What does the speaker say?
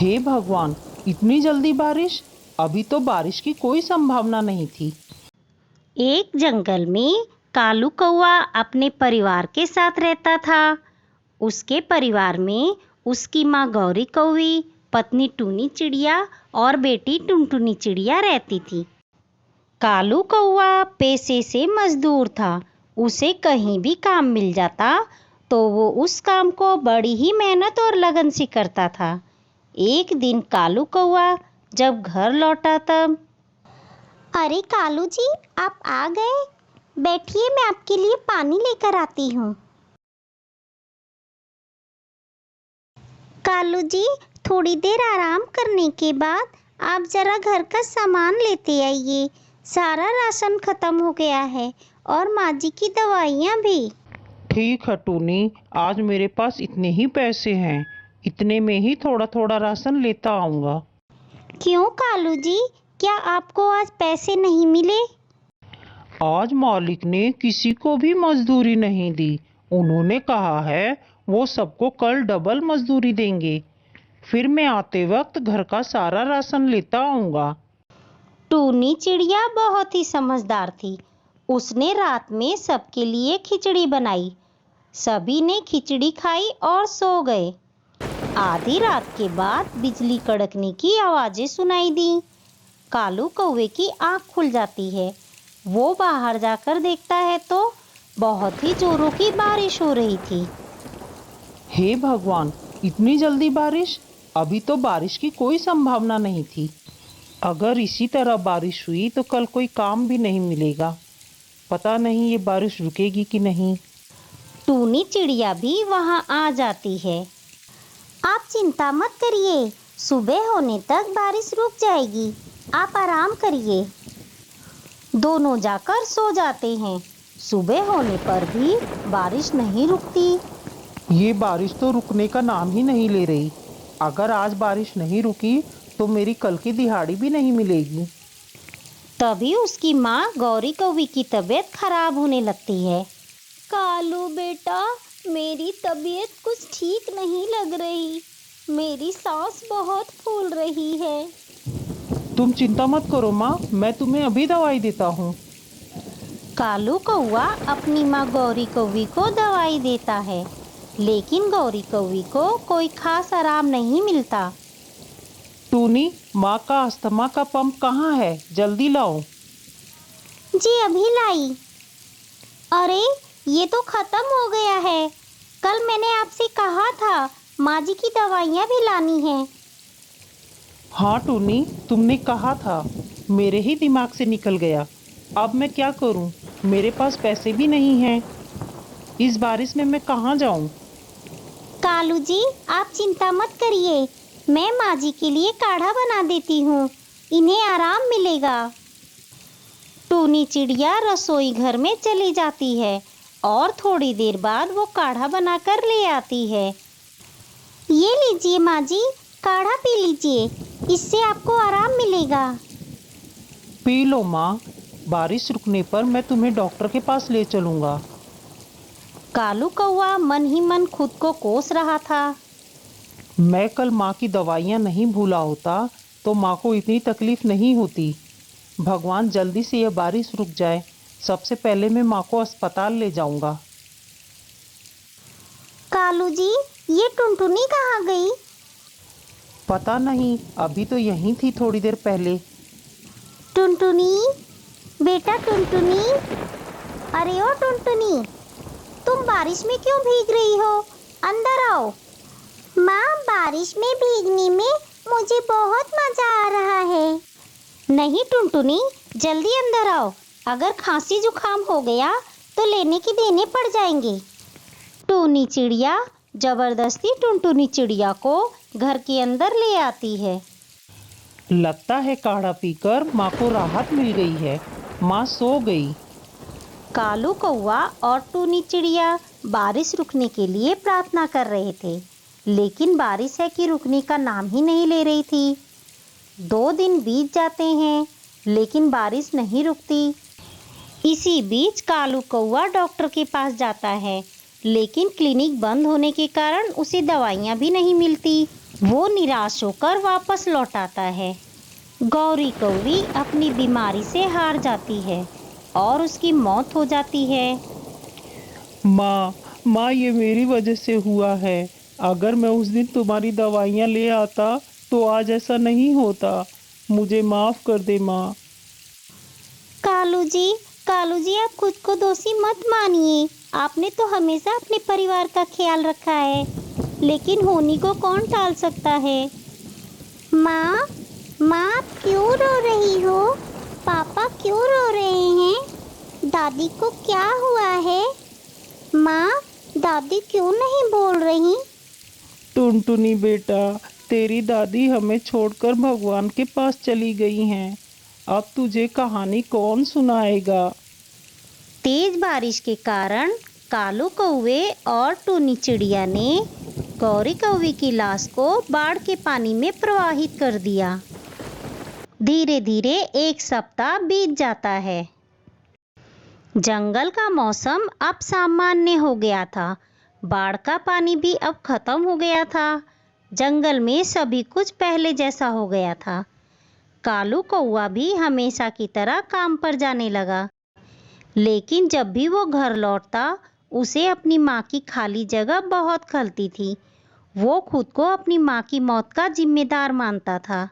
हे भगवान, इतनी जल्दी बारिश! अभी तो बारिश की कोई संभावना नहीं थी। एक जंगल में कालू कौआ अपने परिवार के साथ रहता था। उसके परिवार में उसकी माँ गौरी कौवी, पत्नी टूनी चिड़िया और बेटी टुनटुनी चिड़िया रहती थी। कालू कौआ पेशे से मजदूर था। उसे कहीं भी काम मिल जाता तो वो उस काम को बड़ी ही मेहनत और लगन से करता था। एक दिन कालू कौआ जब घर लौटा तब, अरे कालू जी, आप आ गए। बैठिए, मैं आपके लिए पानी लेकर आती हूँ। कालू जी, थोड़ी देर आराम करने के बाद आप जरा घर का सामान लेते आइए। सारा राशन खत्म हो गया है और माँ जी की दवाइयाँ भी। ठीक है टूनी, आज मेरे पास इतने ही पैसे हैं। इतने में ही थोड़ा थोड़ा राशन लेता आऊँगा। क्यों कालू जी, क्या आपको आज पैसे नहीं मिले? आज मालिक ने किसी को भी मजदूरी नहीं दी। उन्होंने कहा है वो सबको कल डबल मजदूरी देंगे। फिर मैं आते वक्त घर का सारा राशन लेता आऊँगा। टूनी चिड़िया बहुत ही समझदार थी। उसने रात में सबके लिए खिचड़ी बनाई। सभी ने खिचड़ी खाई और सो गए। आधी रात के बाद बिजली कड़कने की आवाजें सुनाई दी। कालू कौवे की आंख खुल जाती है। वो बाहर जाकर देखता है तो बहुत ही जोरों की बारिश हो रही थी। हे भगवान, इतनी जल्दी बारिश! अभी तो बारिश की कोई संभावना नहीं थी। अगर इसी तरह बारिश हुई तो कल कोई काम भी नहीं मिलेगा। पता नहीं ये बारिश रुकेगी कि नहीं। टूनी चिड़िया भी वहां आ जाती है। आप चिंता मत करिए, सुबह होने तक बारिश रुक जाएगी। आप आराम करिए। दोनों जाकर सो जाते हैं। सुबह होने पर भी बारिश नहीं रुकती। ये बारिश तो रुकने का नाम ही नहीं ले रही। अगर आज बारिश नहीं रुकी तो मेरी कल की दिहाड़ी भी नहीं मिलेगी। तभी उसकी माँ गौरी कौवी की तबीयत खराब होने लगती है। कालू बेटा, मेरी तबीयत कुछ ठीक नहीं लग रही। मेरी सांस बहुत फूल रही है। तुम चिंता मत करो माँ, मैं तुम्हें अभी दवाई देता हूँ। कालू कौवा अपनी माँ गौरी कौवी को दवाई देता है, लेकिन गौरी कौवी को कोई खास आराम नहीं मिलता। टूनी, माँ का अस्थमा का पंप कहाँ है? जल्दी लाओ। जी अभी लाई। अरे, ये तो खत्म हो गया है। कल मैंने आपसे कहा था माँ जी की दवाइयाँ भी लानी है। हाँ टूनी, तुमने कहा था, मेरे ही दिमाग से निकल गया। अब मैं क्या करूँ? मेरे पास पैसे भी नहीं हैं। इस बारिश में मैं कहाँ जाऊँ? कालू जी, आप चिंता मत करिए। मैं माँ जी के लिए काढ़ा बना देती हूँ। इन्हें आराम मिलेगा। टूनी चिड़िया रसोई घर में चली जाती है और थोड़ी देर बाद वो काढ़ा बनाकर ले आती है। ये लीजिए माँ जी, काढ़ा पी लीजिए। इससे आपको आराम मिलेगा। पी लो माँ। बारिश रुकने पर मैं तुम्हें डॉक्टर के पास ले चलूँगा। कालू कौवा मन ही मन खुद को कोस रहा था। मैं कल माँ की दवाइयाँ नहीं भूला होता तो माँ को इतनी तकलीफ नहीं होती। भगवान, जल्दी से यह बारिश रुक जाए। सबसे पहले मैं माँ को अस्पताल ले जाऊँगा। कालू जी, ये टुनटुनी कहाँ गई? पता नहीं, अभी तो यहीं थी थोड़ी देर पहले। टुनटुनी, बेटा टुनटुनी। अरे ओ टुनटुनी, तुम बारिश में क्यों भीग रही हो? अंदर आओ। माँ, बारिश में भीगने में मुझे बहुत मजा आ रहा है। नहीं टुनटुनी, जल्दी अंदर आओ। अगर खांसी जुकाम हो गया तो लेने के देने पड़ जाएंगे। टूनी चिड़िया जबरदस्ती टुनटुनी चिड़िया को घर के अंदर ले आती है। लगता है काढ़ा पीकर माँ को राहत मिल गई है। माँ सो गई। कालू कौवा और टूनी चिड़िया बारिश रुकने के लिए प्रार्थना कर रहे थे, लेकिन बारिश है कि रुकने का नाम ही नहीं ले रही थी। 2 दिन बीत जाते हैं, लेकिन बारिश नहीं रुकती। इसी बीच कालू कौवा डॉक्टर के पास जाता है, लेकिन क्लिनिक बंद होने के कारण उसे दवाइयाँ भी नहीं मिलती। वो निराश होकर वापस लौट आता है। गौरी कौवी अपनी बीमारी से हार जाती है और उसकी मौत हो जाती है। माँ ये मेरी वजह से हुआ है। अगर मैं उस दिन तुम्हारी दवाइयाँ ले आता तो आज ऐसा नहीं होता। मुझे माफ कर दे माँ। कालू जी आप खुद को दोषी मत मानिए। आपने तो हमेशा अपने परिवार का ख्याल रखा है, लेकिन होनी को कौन टाल सकता है। माँ आप क्यों रो रही हो? पापा क्यों रो रहे हैं? दादी को क्या हुआ है? माँ दादी क्यों नहीं बोल रही? टुनटुनी बेटा, तेरी दादी हमें छोड़कर भगवान के पास चली गई हैं। अब तुझे कहानी कौन सुनाएगा? तेज बारिश के कारण कालू कौवे और टूनी चिड़िया ने गौरी कौवी की लाश को बाढ़ के पानी में प्रवाहित कर दिया। धीरे धीरे एक सप्ताह बीत जाता है। जंगल का मौसम अब सामान्य हो गया था। बाढ़ का पानी भी अब खत्म हो गया था। जंगल में सभी कुछ पहले जैसा हो गया था। कालू कौवा भी हमेशा की तरह काम पर जाने लगा, लेकिन जब भी वो घर लौटता उसे अपनी माँ की खाली जगह बहुत खलती थी। वो खुद को अपनी माँ की मौत का जिम्मेदार मानता था।